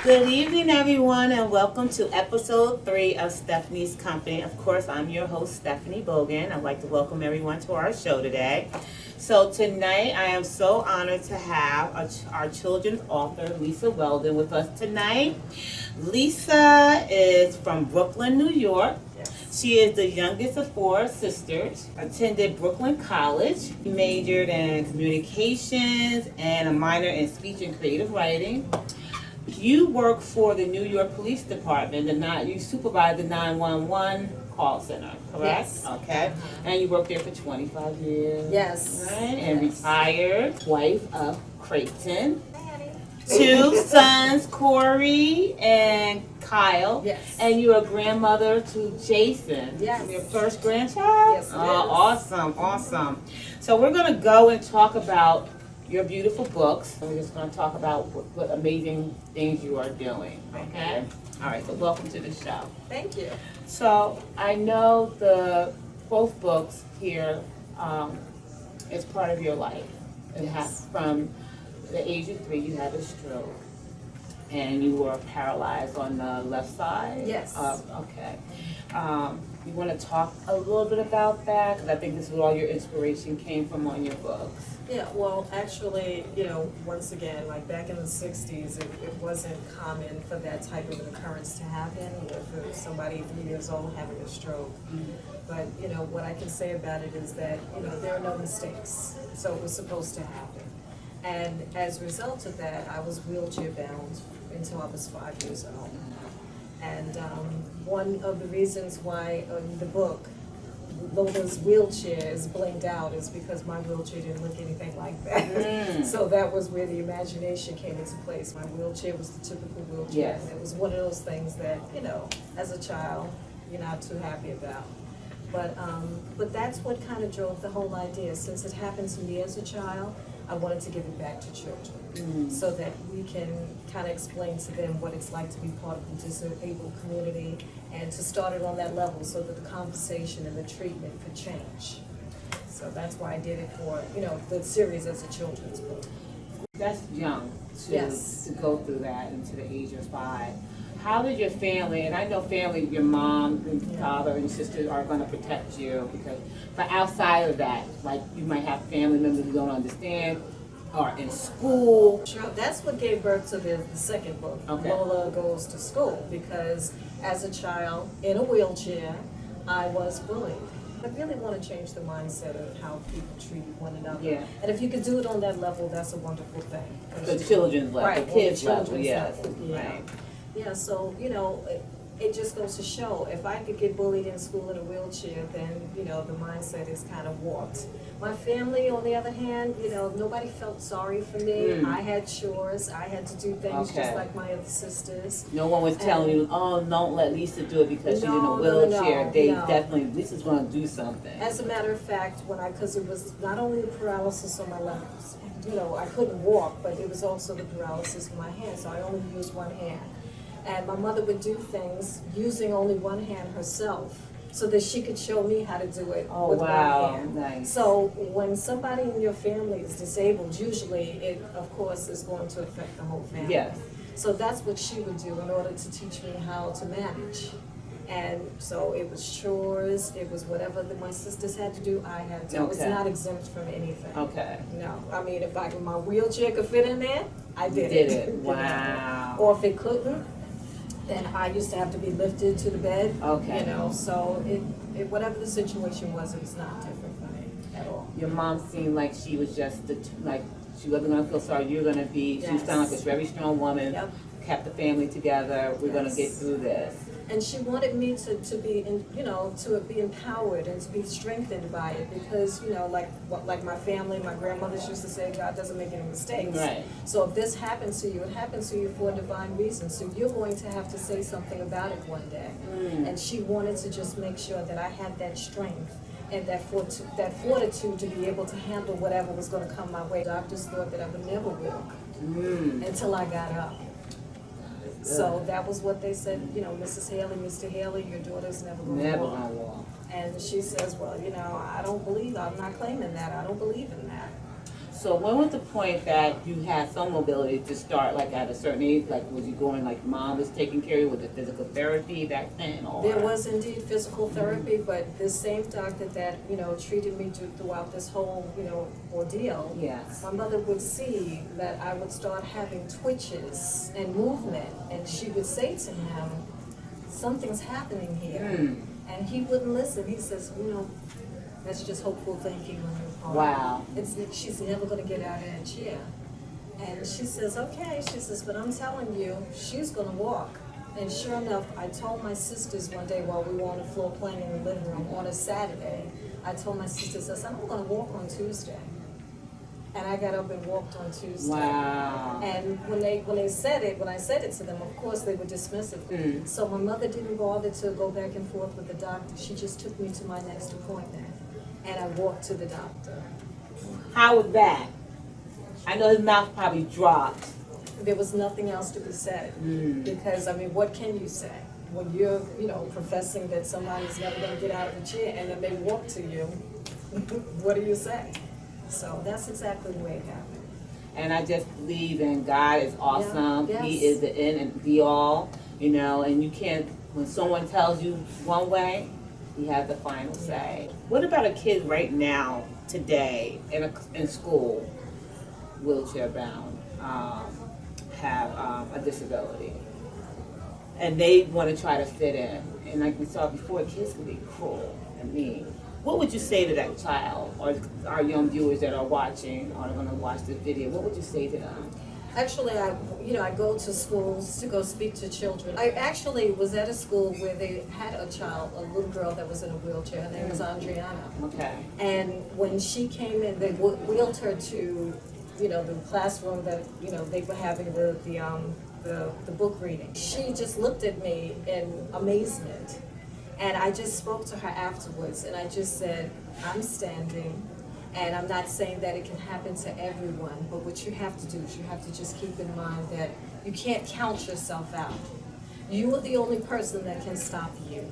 Good evening, everyone, and welcome to episode 3 of Stephanie's Company. Of course, I'm your host, Stephanie Bogan. I'd like to welcome everyone to our show today. So tonight, I am so honored to have our children's author, Lisa Weldon, with us tonight. Lisa is from Brooklyn, New York. She is the youngest of 4 sisters, attended Brooklyn College, majored in communications and a minor in speech and creative writing. You work for the New York Police Department, you supervise the 911 call center, correct? Yes. Okay. And you worked there for 25 years. Yes. Right? And Yes. retired, wife of Creighton. 2 sons, Corey and Kyle. Yes. And you're a grandmother to Jason. Yes. Your first grandchild? Yes, it Oh, is. awesome, awesome. So we're going to go and talk about your beautiful books. We're just going to talk about what amazing things you are doing, okay? All right, so welcome to the show. Thank you. So I know both books here is part of your life. It has from the age of 3, you had a stroke, and you were paralyzed on the left side. Yes. Okay. You want to talk a little bit about that? Because I think this is where all your inspiration came from on your books. Yeah, well, actually, once again, like back in the 60s, it wasn't common for that type of an occurrence to happen, for somebody 3 years old having a stroke. But, what I can say about it is that, there are no mistakes. So it was supposed to happen. And as a result of that, I was wheelchair bound until I was 5 years old. And one of the reasons why in the book, Lola's wheelchair is blinged out is because my wheelchair didn't look anything like that. So that was where the imagination came into place. My wheelchair was the typical wheelchair. Yes. And it was one of those things that, as a child, you're not too happy about. But that's what kind of drove the whole idea. Since it happened to me as a child, I wanted to give it back to children so that we can kind of explain to them what it's like to be part of the disabled community and to start it on that level so that the conversation and the treatment could change. So that's why I did it for, the series as a children's book. That's young to go through that into the age of 5. How did your family, and I know family, your mom and father and sisters are going to protect you, but outside of that, like you might have family members who don't understand, or in school. Sure, that's what gave birth to the second book, Okay. Lola Goes to School, because as a child in a wheelchair, I was bullied. I really want to change the mindset of how people treat one another. Yeah. And if you could do it on that level, that's a wonderful thing. The children's level, Right, the on the kids level, children's yes. level, yeah. Right. Yeah, so, it just goes to show, if I could get bullied in school in a wheelchair, then, the mindset is kind of warped. My family, on the other hand, nobody felt sorry for me. I had chores, I had to do things Okay. just like my other sisters. No one was telling you, oh, don't let Lisa do it because she's in a No, wheelchair. no, They no. definitely, Lisa's going to do something. As a matter of fact, because it was not only the paralysis on my left, I couldn't walk, but it was also the paralysis in my hand, so I only used one hand. And my mother would do things using only one hand herself so that she could show me how to do it with one hand. Nice. So when somebody in your family is disabled, usually it, of course, is going to affect the whole family. Yes. So that's what she would do in order to teach me how to manage. And so it was chores, it was whatever that my sisters had to do, I had to. I was Okay. not exempt from anything. Okay. No, I mean, if my wheelchair could fit in there, I did Did it. it. Wow. Or if it couldn't, then I used to have to be lifted to the bed. Okay. So it whatever the situation was, it was not different for me at all. Your mom seemed like she was just, she wasn't going to feel sorry. You're going to be, she sounded like this very strong woman, Yep. kept the family together. We're going to get through this. And she wanted me to be, to be empowered and to be strengthened by it because, like my family, my grandmothers used to say, God doesn't make any mistakes. Right. So if this happens to you, it happens to you for a divine reason. So you're going to have to say something about it one day. And she wanted to just make sure that I had that strength and that fortitude to be able to handle whatever was going to come my way. Doctors thought that I would never walk until I got up. So that was what they said, Mrs. Haley, Mr. Haley, your daughter's never going to walk. Never walk. And she says, well, I'm not claiming that. I don't believe in that. So when was the point that you had some mobility to start, like at a certain age? Like, was you going, like, mom was taking care of you with the physical therapy back then, or? There was indeed physical therapy, but this same doctor that, treated me throughout this whole, ordeal. Yes. My mother would see that I would start having twitches and movement, and she would say to him, something's happening here. And he wouldn't listen. He says, that's just hopeful thinking on your part. Wow. She's never going to get out of that chair. And she says, okay. She says, but I'm telling you, she's going to walk. And sure enough, I told my sisters one day while we were on the floor playing in the living room on a Saturday, I told my sisters, I said, I'm going to walk on Tuesday. And I got up and walked on Tuesday. Wow. And when I said it to them, of course they were dismissive. So my mother didn't bother to go back and forth with the doctor. She just took me to my next appointment. And I walked to the doctor. How was that? I know his mouth probably dropped. There was nothing else to be said. Because, what can you say? When you're, professing that somebody's never going to get out of the chair and then they walk to you, what do you say? So that's exactly the way it happened. And I just believe in God is awesome. Yeah, yes. He is the end and be all, and you can't, when someone tells you one way, he has the final say. What about a kid right now, today, in school, wheelchair bound, have a disability, and they want to try to fit in? And like we saw before, kids can be cruel and mean. What would you say to that child, or our young viewers that are watching or are going to watch this video? What would you say to them? Actually, I go to schools to go speak to children. I actually was at a school where they had a little girl that was in a wheelchair. Her name was Adriana. Okay. And when she came in, they wheeled her to, the classroom that, they were having the book reading. She just looked at me in amazement. And I just spoke to her afterwards, and I just said, I'm standing, and I'm not saying that it can happen to everyone, but what you have to do is you have to just keep in mind that you can't count yourself out. You are the only person that can stop you.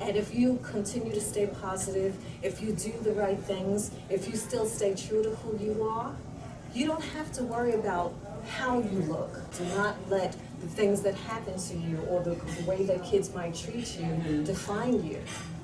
And if you continue to stay positive, if you do the right things, if you still stay true to who you are, you don't have to worry about how you look. Do not let the things that happen to you or the way that kids might treat you define you,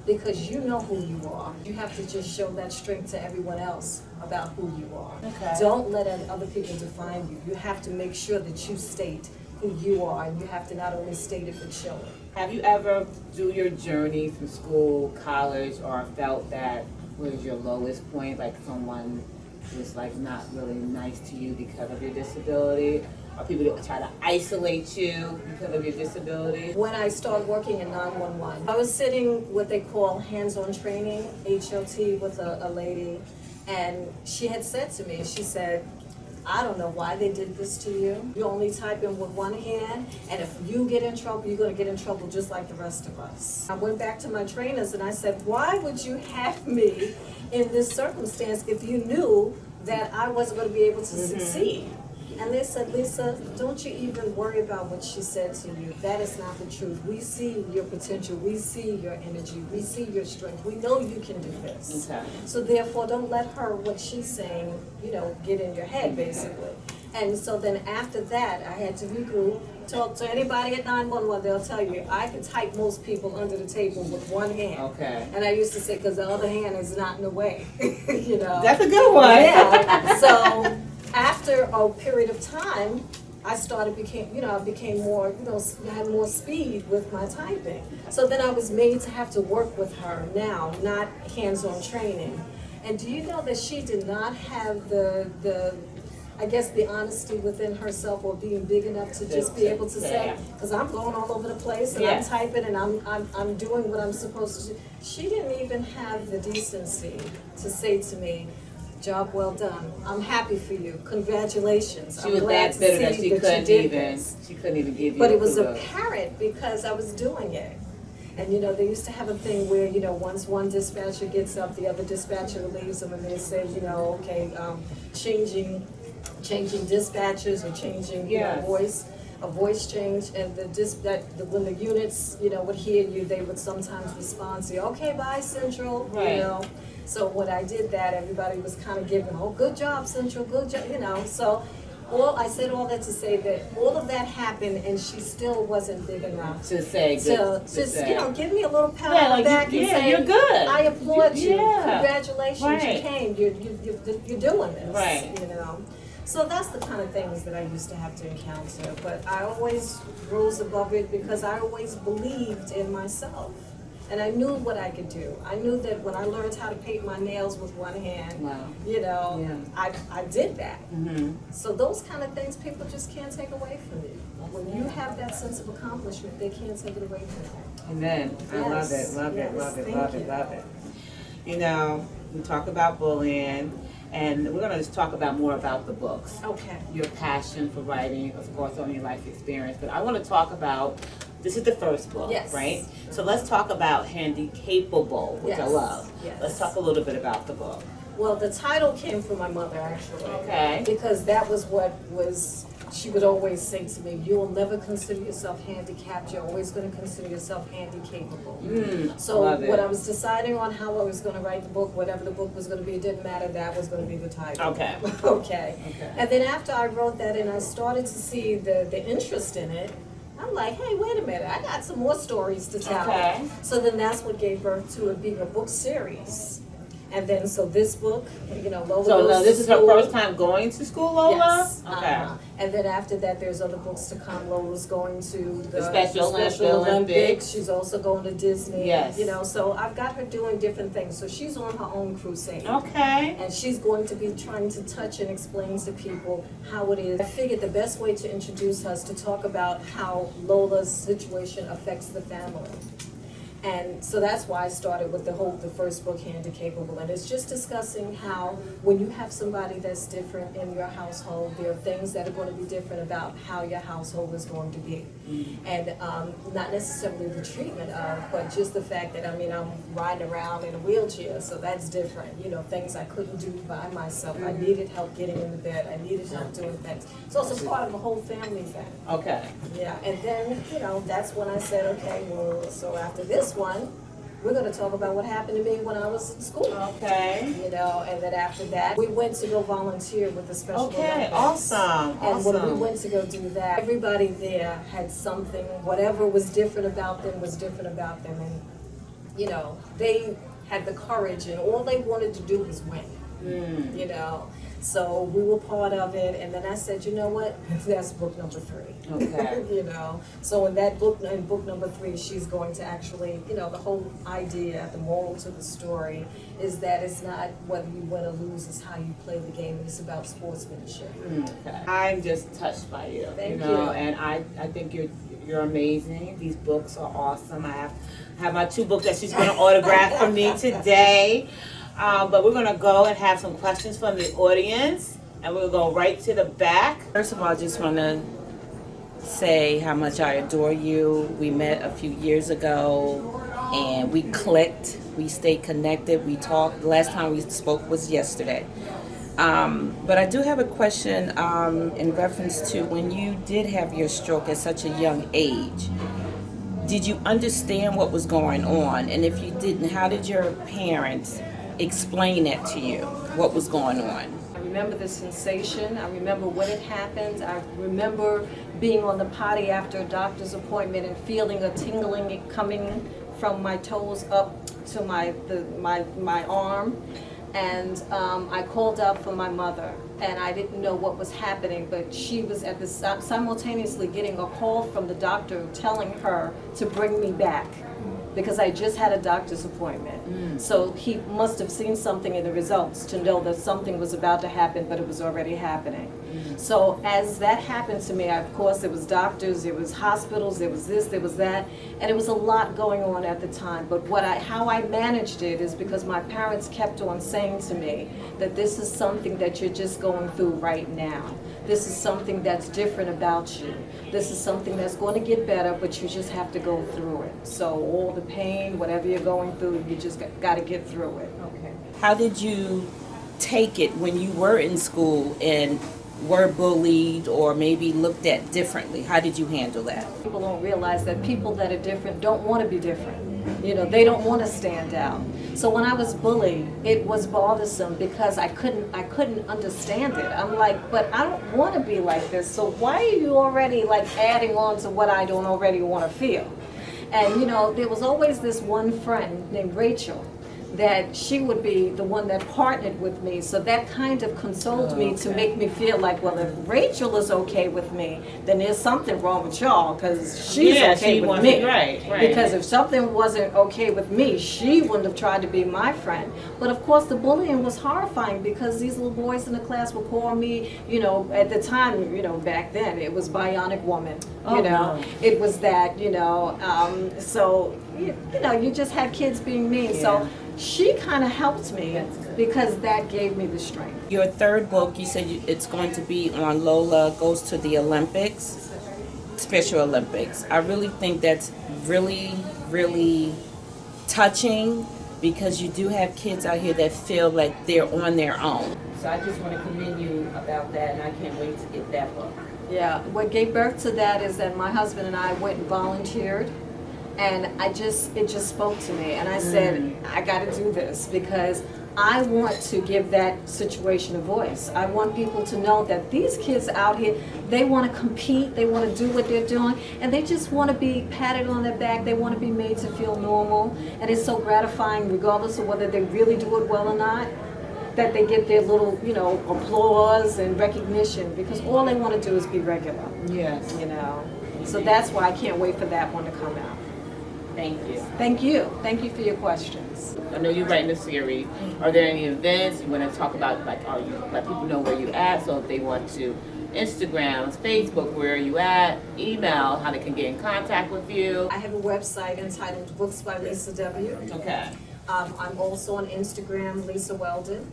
because you know who you are. You have to just show that strength to everyone else about who you are. Okay. Don't let other people define you. You have to make sure that you state who you are, and you have to not only state it but show it. Have you ever, through your journey from school, college, or felt that was your lowest point, like someone was like not really nice to you because of your disability, or people that try to isolate you because of your disability? When I started working in 911, I was sitting what they call hands-on training, HOT, with a lady, and she had said to me, she said, I don't know why they did this to you. You only type in with one hand, and if you get in trouble, you're going to get in trouble just like the rest of us. I went back to my trainers and I said, why would you have me in this circumstance if you knew that I wasn't going to be able to succeed? And they said, Lisa, don't you even worry about what she said to you. That is not the truth. We see your potential. We see your energy. We see your strength. We know you can do this. Okay. So therefore, don't let her, what she's saying, get in your head, basically. And so then after that, I had to regroup, talk to anybody at 911. They'll tell you, I can type most people under the table with one hand. Okay. And I used to say, because the other hand is not in the way, That's a good one. Yeah. So after a period of time, I became more, had more speed with my typing. So then I was made to have to work with her now, not hands-on training. And do you know that she did not have the honesty within herself, or being big enough to just be able to say, because I'm going all over the place and I'm typing and I'm doing what I'm supposed to do. She didn't even have the decency to say to me, job well done. I'm happy for you. Congratulations. She was that bitter that she couldn't even give you. But it was apparent because I was doing it. And they used to have a thing where, once one dispatcher gets up, the other dispatcher leaves them, and they say, okay, changing dispatchers or changing a voice change, and when the units would hear you, they would sometimes respond, say, okay, bye Central, Right. So when I did that, everybody was kind of giving, oh, good job, Central, good job, you know. So I said all that to say that all of that happened, and she still wasn't big enough To say good. to just, say. you know, give me a little pat Yeah, on the like back you- and yeah, say, you're good. I applaud you. Yeah. Congratulations, Right. you came. You're doing this. Right. You know. So that's the kind of things that I used to have to encounter. But I always rose above it because I always believed in myself. And I knew what I could do. I knew that when I learned how to paint my nails with one hand, Wow. you know, Yeah. I did that. Mm-hmm. So those kind of things people just can't take away from you. When you have that sense of accomplishment, they can't take it away from you. Amen. I love it, Yes, love it, yes, love it, thank love you. it, love it. You know, we talk about bullying, and we're going to just talk about more about the books. Okay. Your passion for writing, of course, on your life experience. But I want to talk about, this is the first book, Yes. right? So let's talk about Handicapable, which I Yes, love. yes. Let's talk a little bit about the book. Well, the title came from my mother, actually. Okay. Because that was what she would always say to me, you'll never consider yourself handicapped, you're always going to consider yourself handicapable. So love it. when I was deciding on how I was going to write the book, whatever the book was going to be, it didn't matter, that was going to be the title. Okay. Okay. Okay. And then after I wrote that and I started to see the interest in it, I'm like, hey, wait a minute, I got some more stories to tell. Okay. So then that's what gave birth to it being a book series. And then, so this book, you know, Lola So goes now to this is her school. first time going to school, Lola? Yes. Okay. And then after that, there's other books to come. Lola's going to the Special Olympics. Olympics. She's also going to Disney. Yes. You know, so I've got her doing different things. So she's on her own crusade. Okay. And she's going to be trying to touch and explain to people how it is. I figured the best way to introduce her is to talk about how Lola's situation affects the family. And so that's why I started with the first book, Handicapable. And it's just discussing how when you have somebody that's different in your household, there are things that are going to be different about how your household is going to be. And not necessarily the treatment of, but just the fact that, I mean, I'm riding around in a wheelchair, so that's different. You know, things I couldn't do by myself. I needed help getting in the bed. I needed help doing things. So it's a part of a whole family thing. Okay. Yeah, and then, you know, that's when I said, okay, well, so after this one, we're gonna talk about what happened to me when I was in school. Okay. You know, and then after that, we went to go volunteer with the Special Okay, Olympics. awesome, And when we awesome. went to go do that, everybody there had something, whatever was different about them was different about them. And, you know, they had the courage and all they wanted to do was win, you know. So we were part of it, and then I said, you know what, that's book number 3. Okay. You know, so in book number 3, she's going to actually, you know, the whole idea, the moral to the story is that it's not whether you win or lose, it's how you play the game, it's about sportsmanship. Okay. I'm just touched by you. Thank you know, you. And I think you're amazing. These books are awesome. I have my 2 books that she's going to autograph for me today. But we're going to go and have some questions from the audience, and we'll go right to the back. First of all, I just want to say how much I adore you. We met a few years ago, and we clicked. We stayed connected. We talked. The last time we spoke was yesterday. But I do have a question in reference to when you did have your stroke at such a young age. Did you understand what was going on? And if you didn't, how did your parents explain it to you, what was going on? I remember the sensation, I remember when it happened, I remember being on the potty after a doctor's appointment and feeling a tingling coming from my toes up to my arm. And I called out for my mother, and I didn't know what was happening, but she was at the simultaneously getting a call from the doctor telling her to bring me back, because I just had a doctor's appointment. So he must have seen something in the results to know that something was about to happen, but it was already happening. So as that happened to me, of course, there was doctors, there was hospitals, there was this, there was that, and it was a lot going on at the time. But how I managed it is because my parents kept on saying to me that this is something that you're just going through right now. This is something that's different about you. This is something that's going to get better, but you just have to go through it. So all the pain, whatever you're going through, you just got to get through it. Okay. How did you take it when you were in school and were bullied or maybe looked at differently? How did you handle that? People don't realize that people that are different don't want to be different. You know, they don't want to stand out. So when I was bullied, it was bothersome because I couldn't understand it. I'm like, but I don't want to be like this. So why are you already like adding on to what I don't already want to feel? And you know, there was always this one friend named Rachel that she would be the one that partnered with me. So that kind of consoled me to make me feel like, well, if Rachel is okay with me, then there's something wrong with y'all because she's okay with me. Right. Because if something wasn't okay with me, she wouldn't have tried to be my friend. But of course, the bullying was horrifying because these little boys in the class would call me, you know, at the time, you know, back then, it was Bionic Woman. You know, it was that, you know, so, you know, you just had kids being mean. Yeah. So she kind of helped me because that gave me the strength. Your third book, you said it's going to be on Lola Goes to the Olympics, Special Olympics. I really think that's really, really touching because you do have kids out here that feel like they're on their own. So I just want to commend you about that, and I can't wait to get that book. Yeah, what gave birth to that is that my husband and I went and volunteered. And it just spoke to me, and I said, I got to do this because I want to give that situation a voice. I want people to know that these kids out here, they want to compete, they want to do what they're doing, and they just want to be patted on their back, they want to be made to feel normal, and it's so gratifying regardless of whether they really do it well or not, that they get their little, you know, applause and recognition, because all they want to do is be regular. Yes. You know, so that's why I can't wait for that one to come out. Thank you. Thank you. Thank you for your questions. I know you're writing a series. Are there any events you want to talk about? Like, are you let people know where you at? So if they want to, Instagram, Facebook, where are you at? Email, how they can get in contact with you. I have a website entitled Books by Lisa W. Okay. I'm also on Instagram, Lisa Weldon.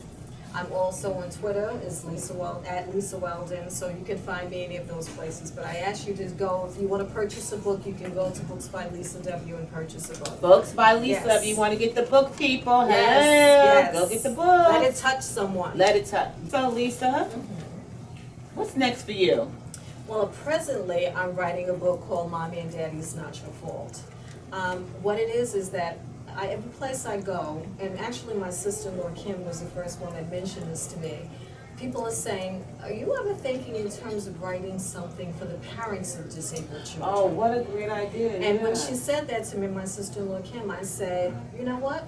I'm also on Twitter, at Lisa Weldon, so you can find me any of those places. But I ask you to go, if you want to purchase a book, you can go to Books by Lisa W. and purchase a book. Books by Lisa. Yes. If you want to get the book, people, Yes. go get the book. Let it touch someone. Let it touch. So, Lisa, what's next for you? Well, presently, I'm writing a book called Mommy and Daddy's Not Your Fault. What it is that every place I go, and actually my sister-in-law Kim was the first one that mentioned this to me, people are saying, are you ever thinking in terms of writing something for the parents of disabled children? Oh, what a great idea. And when she said that to me, my sister-in-law Kim, I said, you know what?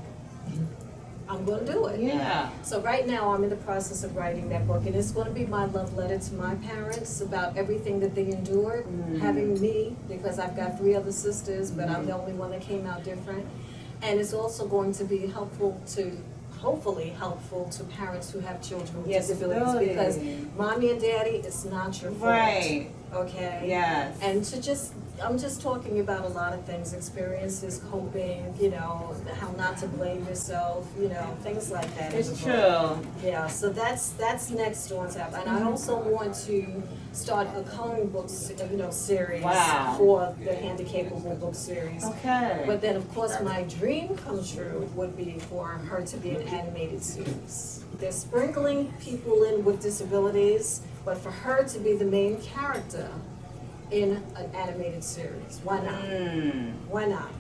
I'm going to do it. Yeah. So right now I'm in the process of writing that book, and it's going to be my love letter to my parents about everything that they endured, having me, because I've got 3 other sisters, but I'm the only one that came out different. And it's also going to be hopefully helpful to parents who have children with disabilities, because mommy and daddy, it's not your fault. Right. Okay? Yes. And I'm just talking about a lot of things, experiences, coping, you know, how not to blame yourself, you know, things like that. It's true. Yeah, so that's next on tap. And I also want to start a coloring book, series for the Handicapable book series. Okay. But then, of course, my dream come true would be for her to be an animated series. They're sprinkling people in with disabilities, but for her to be the main character in an animated series. Why not? Why not?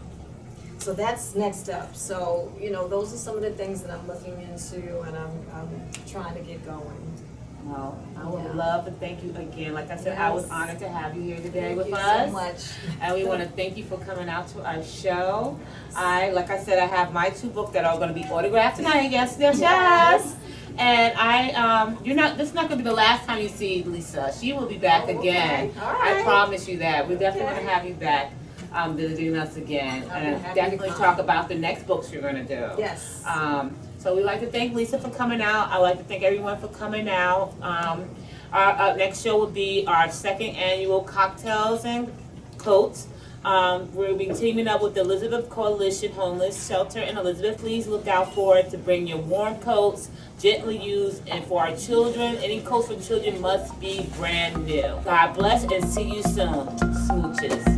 So that's next up. So, you know, those are some of the things that I'm looking into, and I'm trying to get going. Well, I would love to thank you again. Like I said, Yes. I was honored to have you here today with us. Thank you so much. And we want to thank you for coming out to our show. Like I said, I have my 2 books that are going to be autographed tonight. Yes. And this is not going to be the last time you see Lisa. She will be back again. All right. I promise you that. We're definitely going to have you back visiting us again. And definitely talk about the next books you're going to do. Yes. So we'd like to thank Lisa for coming out. I'd like to thank everyone for coming out. Our next show will be our 2nd annual Cocktails and Coats. We'll be teaming up with the Elizabeth Coalition Homeless Shelter in Elizabeth. Please look out for it to bring your warm coats, gently used, and for our children, any coats for children must be brand new. God bless and see you soon. Smooches.